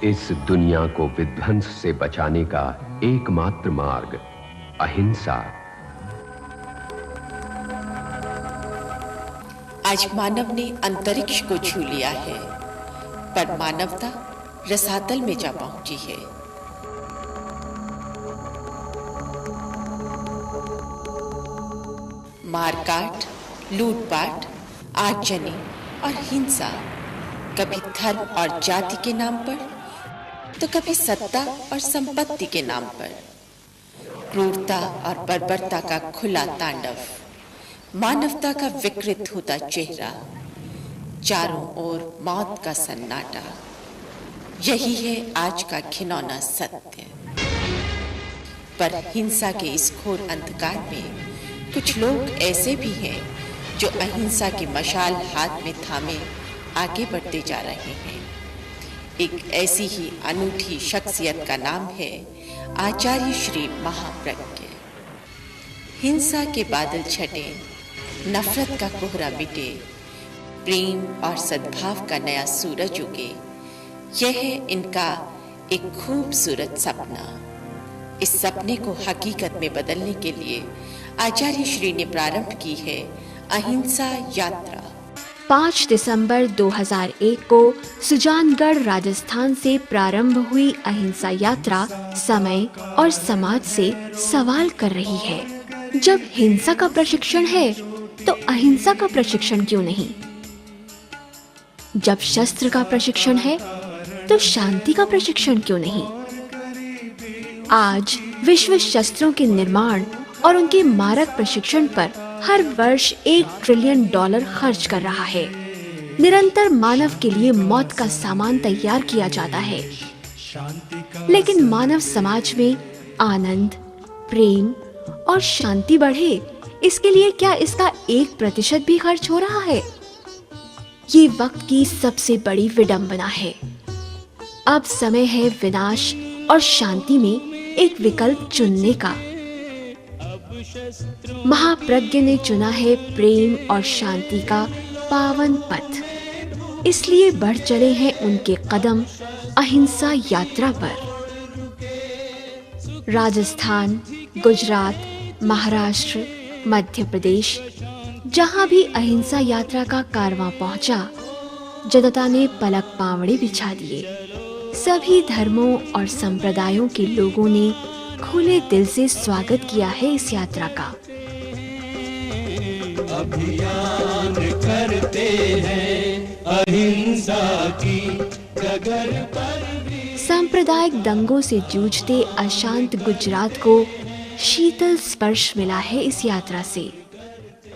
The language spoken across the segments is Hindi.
इस दुनिया को विध्वंस से बचाने का एकमात्र मार्ग अहिंसा। आज मानव ने अंतरिक्ष को छू लिया है, पर मानवता रसातल में जा पहुंची है। मारकाट, लूटपाट, आगजनी और हिंसा, कभी धर्म और जाति के नाम पर, तो कभी सत्ता और संपत्ति के नाम पर, क्रूरता और बर्बरता का खुला तांडव, मानवता का विकृत होता चेहरा, चारों ओर मौत का सन्नाटा, यही है आज का घिनौना सत्य। पर हिंसा के इस घोर अंधकार में कुछ लोग ऐसे भी हैं जो अहिंसा की मशाल हाथ में थामे आगे बढ़ते जा रहे हैं। एक ऐसी ही अनूठी शख्सियत का नाम है आचार्य श्री महाप्रज्ञ। हिंसा के बादल छटे, नफरत का कोहरा मिटे, प्रेम और सद्भाव का नया सूरज उगे, यह है इनका एक खूबसूरत सपना। इस सपने को हकीकत में बदलने के लिए आचार्य श्री ने प्रारंभ की है अहिंसा यात्रा। 5 दिसंबर 2001 को सुजानगढ़ राजस्थान से प्रारंभ हुई अहिंसा यात्रा समय और समाज से सवाल कर रही है। जब हिंसा का प्रशिक्षण है तो अहिंसा का प्रशिक्षण क्यों नहीं? जब शस्त्र का प्रशिक्षण है तो शांति का प्रशिक्षण क्यों नहीं? आज विश्व शस्त्रों के निर्माण और उनके मारक प्रशिक्षण पर हर वर्ष $1 ट्रिलियन खर्च कर रहा है। निरंतर मानव के लिए मौत का सामान तैयार किया जाता है, लेकिन मानव समाज में आनंद, प्रेम और शांति बढ़े, इसके लिए क्या इसका 1% भी खर्च हो रहा है? ये वक्त की सबसे बड़ी विडंबना है। अब समय है विनाश और शांति में एक विकल्प चुनने का। महाप्रज्ञ ने चुना है प्रेम और शांति का पावन पथ, इसलिए बढ़ चले हैं उनके कदम अहिंसा यात्रा पर। राजस्थान, गुजरात, महाराष्ट्र, मध्य प्रदेश, जहां भी अहिंसा यात्रा का कारवां पहुंचा, जनता ने पलक पावड़े बिछा दिए। सभी धर्मों और संप्रदायों के लोगों ने खुले दिल से स्वागत किया है इस यात्रा का। अभियान करते हैं अहिंसा की डगर पर भी। सांप्रदायिक दंगों से जूझते अशांत गुजरात को शीतल स्पर्श मिला है इस यात्रा से।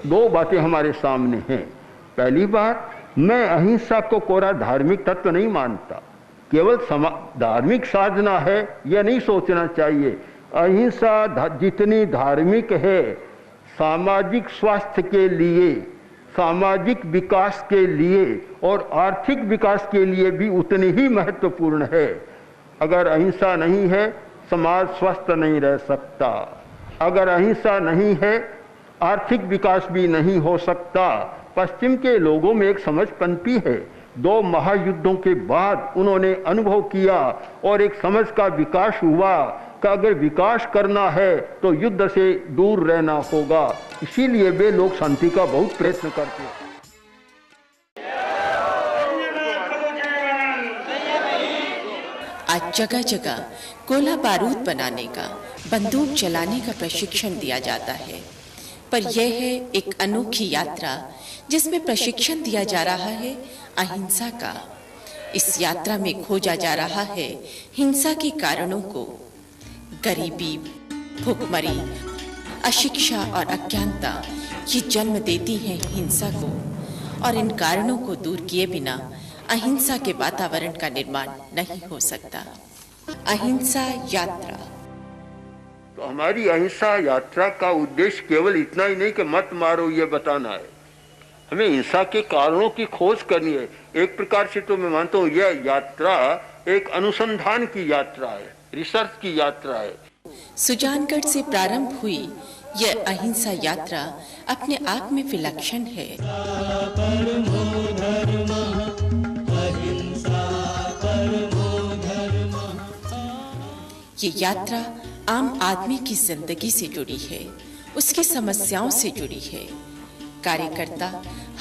2 बातें हमारे सामने हैं। पहली बात, मैं अहिंसा को कोरा धार्मिक तत्व नहीं मानता, केवल धार्मिक साधना है यह नहीं सोचना चाहिए। अहिंसा जितनी धार्मिक है, सामाजिक स्वास्थ्य के लिए, सामाजिक विकास के लिए और आर्थिक विकास के लिए भी उतनी ही महत्वपूर्ण है। अगर अहिंसा नहीं है, समाज स्वस्थ नहीं रह सकता। अगर अहिंसा नहीं है, आर्थिक विकास भी नहीं हो सकता। पश्चिम के लोगों में एक समझ पनपी है। 2 महायुद्धों के बाद उन्होंने अनुभव किया और एक समझ का विकास हुआ कि अगर विकास करना है तो युद्ध से दूर रहना होगा। इसीलिए वे लोग शांति का बहुत प्रयत्न करते हैं। आज जगह जगह गोला बारूद बनाने का, बंदूक चलाने का प्रशिक्षण दिया जाता है, पर यह है एक अनोखी यात्रा जिसमें प्रशिक्षण दिया जा रहा है अहिंसा का। इस यात्रा में खोजा जा रहा है हिंसा के कारणों को। गरीबी, भूखमरी, अशिक्षा और अज्ञानता ये जन्म देती हैं हिंसा को, और इन कारणों को दूर किए बिना अहिंसा के वातावरण का निर्माण नहीं हो सकता। अहिंसा यात्रा। तो हमारी अहिंसा यात्रा का उद्देश्य केवल इतना ही नहीं कि मत मारो ये बताना है, हमें हिंसा के कारणों की खोज करनी है। एक प्रकार से तो मैं मानता हूँ यह यात्रा एक अनुसंधान की यात्रा है, रिसर्च की यात्रा है। सुजानगढ़ से प्रारंभ हुई यह अहिंसा यात्रा अपने आप में विलक्षण है। परमो धर्मः, अहिंसा परमो धर्मः। ये यात्रा आम आदमी की जिंदगी से जुड़ी है, उसकी समस्याओं से जुड़ी है। कार्यकर्ता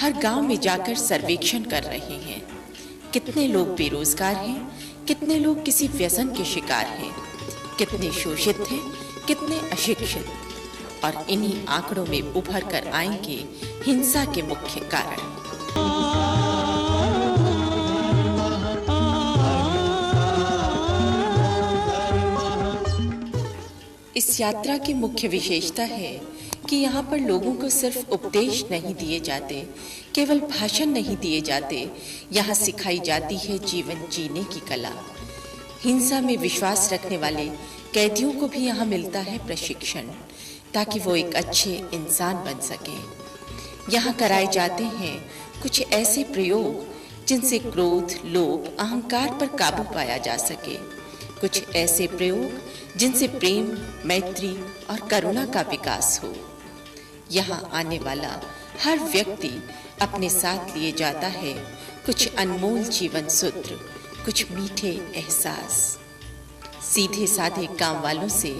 हर गांव में जाकर सर्वेक्षण कर रहे हैं। कितने लोग बेरोजगार हैं, कितने लोग किसी व्यसन के शिकार हैं, कितने शोषित हैं, कितने अशिक्षित, और इन्हीं आंकड़ों में उभर कर आएंगे हिंसा के मुख्य कारण। इस यात्रा की मुख्य विशेषता है कि यहाँ पर लोगों को सिर्फ उपदेश नहीं दिए जाते, केवल भाषण नहीं दिए जाते, यहाँ सिखाई जाती है जीवन जीने की कला। हिंसा में विश्वास रखने वाले कैदियों को भी यहाँ मिलता है प्रशिक्षण, ताकि वो एक अच्छे इंसान बन सके। यहाँ कराए जाते हैं कुछ ऐसे प्रयोग जिनसे क्रोध, लोभ, अहंकार पर काबू पाया जा सके। कुछ ऐसे प्रयोग जिनसे प्रेम, मैत्री और करुणा का विकास हो। यहाँ आने वाला हर व्यक्ति अपने साथ लिए जाता है कुछ अनमोल जीवन सूत्र, कुछ मीठे एहसास। सीधे साधे काम वालों से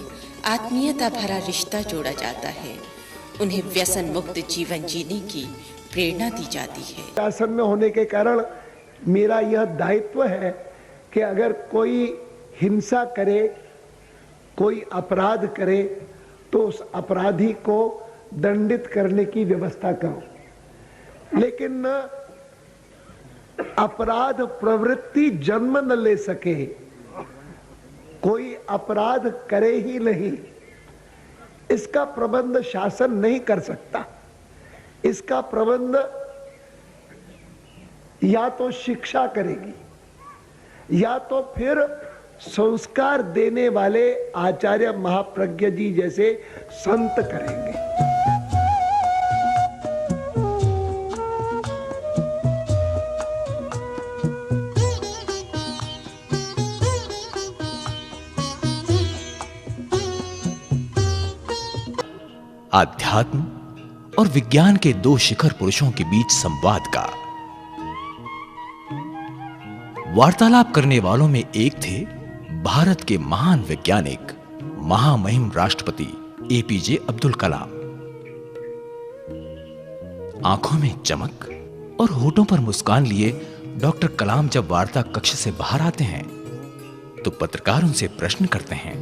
आत्मीयता भरा रिश्ता जोड़ा जाता है। उन्हें व्यसन मुक्त जीवन जीने की प्रेरणा दी जाती है। शासन में होने के कारण मेरा यह दायित्व है कि अगर कोई हिंसा करे, कोई अपराध करे, तो उस अपराधी को दंडित करने की व्यवस्था करो। लेकिन अपराध प्रवृत्ति जन्म न ले सके, कोई अपराध करे ही नहीं, इसका प्रबंध शासन नहीं कर सकता। इसका प्रबंध या तो शिक्षा करेगी या तो फिर संस्कार देने वाले आचार्य महाप्रज्ञ जी जैसे संत करेंगे। आध्यात्म और विज्ञान के दो शिखर पुरुषों के बीच संवाद का वार्तालाप करने वालों में एक थे भारत के महान वैज्ञानिक, महामहिम राष्ट्रपति एपीजे अब्दुल कलाम। आंखों में चमक और होठों पर मुस्कान लिए डॉक्टर कलाम जब वार्ता कक्ष से बाहर आते हैं तो पत्रकार उनसे प्रश्न करते हैं,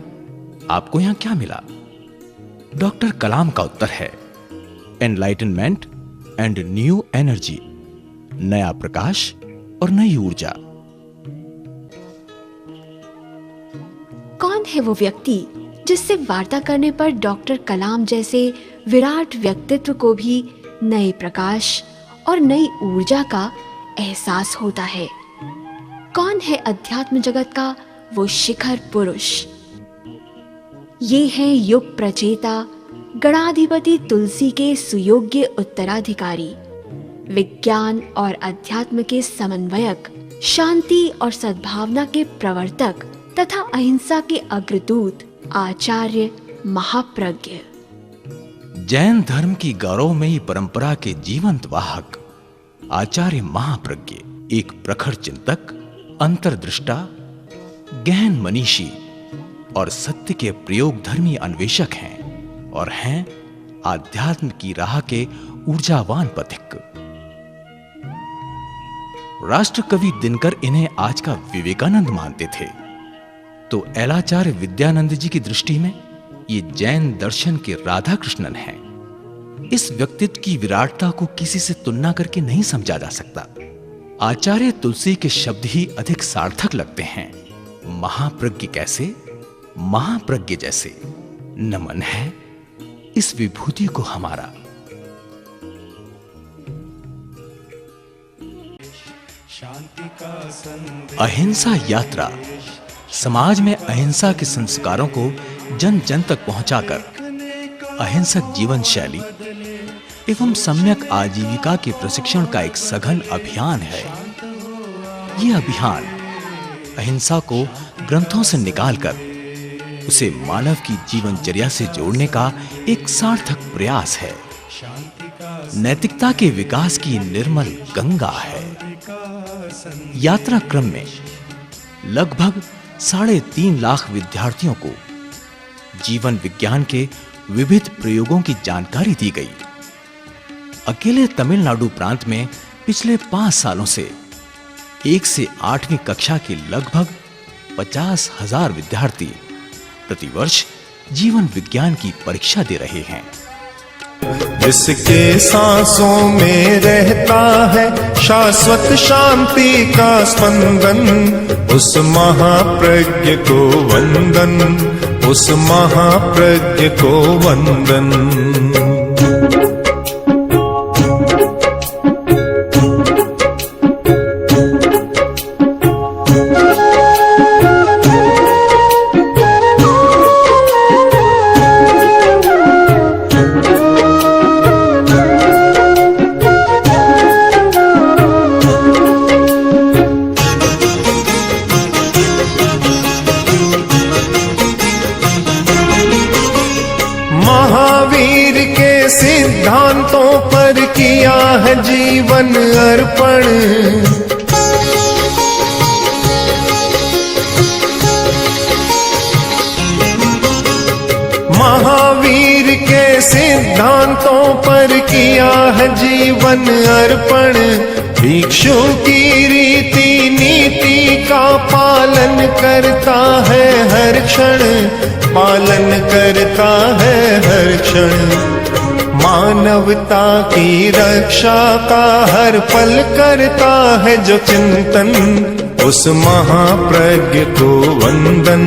आपको यहां क्या मिला? डॉक्टर कलाम का उत्तर है, एनलाइटनमेंट एंड न्यू एनर्जी, नया प्रकाश और नई ऊर्जा। कौन है वो व्यक्ति जिससे वार्ता करने पर डॉक्टर कलाम जैसे विराट व्यक्तित्व को भी नए प्रकाश और नई ऊर्जा का एहसास होता है? कौन है अध्यात्म जगत का वो शिखर पुरुष? ये हैं युग प्रचेता गणाधिपति तुलसी के सुयोग्य उत्तराधिकारी, विज्ञान और अध्यात्म के समन्वयक, शांति और सद्भावना के प्रवर्तक तथा अहिंसा के अग्रदूत आचार्य महाप्रज्ञ। जैन धर्म की गौरवमयी परंपरा के जीवंत वाहक आचार्य महाप्रज्ञ एक प्रखर चिंतक, अंतर्दृष्टा, गहन मनीषी और सत्य के प्रयोगधर्मी अन्वेषक हैं और हैं आध्यात्म की राह के ऊर्जावान पथिक। राष्ट्र कवि दिनकर इन्हें आज का विवेकानंद मानते थे, तो एलाचार्य विद्यानंद जी की दृष्टि में ये जैन दर्शन के राधा कृष्णन हैं। इस व्यक्तित्व की विराटता को किसी से तुलना करके नहीं समझा जा सकता। आचार्य तुलसी के शब्द ही अधिक सार्थक लगते हैं। महाप्रज्ञ कैसे, महाप्रज्ञ जैसे। नमन है इस विभूति को हमारा। अहिंसा यात्रा समाज में अहिंसा के संस्कारों को जन जन तक पहुंचाकर अहिंसक जीवन शैली एवं सम्यक आजीविका के प्रशिक्षण का एक सघन अभियान है। यह अभियान अहिंसा को ग्रंथों से निकालकर उसे मानव की जीवनचर्या से जोड़ने का एक सार्थक प्रयास है। नैतिकता के विकास की निर्मल गंगा है। यात्रा क्रम में लगभग 3.5 लाख विद्यार्थियों को जीवन विज्ञान के विविध प्रयोगों की जानकारी दी गई। अकेले तमिलनाडु प्रांत में पिछले 5 सालों से 1 से 8वीं कक्षा के लगभग 50,000 विद्यार्थी प्रतिवर्ष जीवन विज्ञान की परीक्षा दे रहे हैं। जिसके सांसों में रहता है शाश्वत शांति का स्पंदन, उस महाप्रज्ञ को वंदन, उस महाप्रज्ञ को वंदन। महावीर के सिद्धांतों पर किया है जीवन अर्पण, महावीर के सिद्धांतों पर किया है जीवन अर्पण। भिक्षु की रीति नीति का पालन करता है हर क्षण, पालन करता है हर क्षण। मानवता की रक्षा का हर पल करता है जो चिंतन, उस महाप्रज्ञ को वंदन,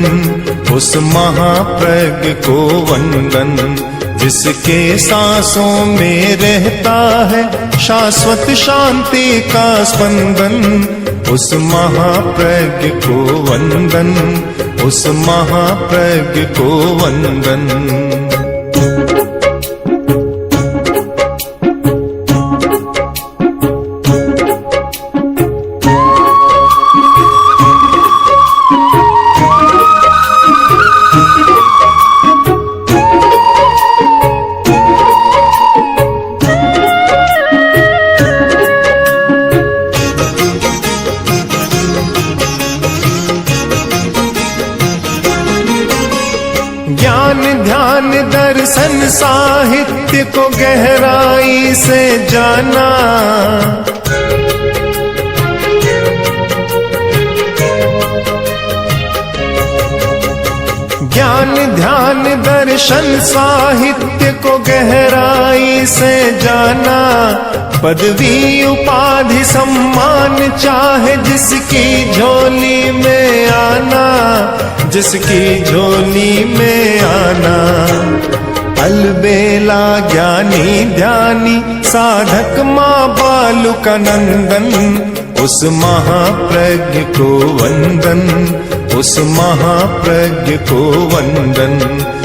उस महाप्रज्ञ को वंदन। जिसके सांसों में रहता है शाश्वत शांति का स्पंदन, उस महाप्रज्ञ को वंदन, उस महाप्रज्ञ को वंदन। ज्ञान ध्यान दर्शन साहित्य को गहराई से जाना, ज्ञान ध्यान दर्शन साहित्य को गहराई से जाना। पदवी उपाधि सम्मान चाहे जिसकी झोली में आना, जिसकी झोली में आना। अलबेला ज्ञानी ध्यानी साधक माँ बालू का नंदन, उस महाप्रज्ञ को वंदन, उस महाप्रज्ञ को वंदन।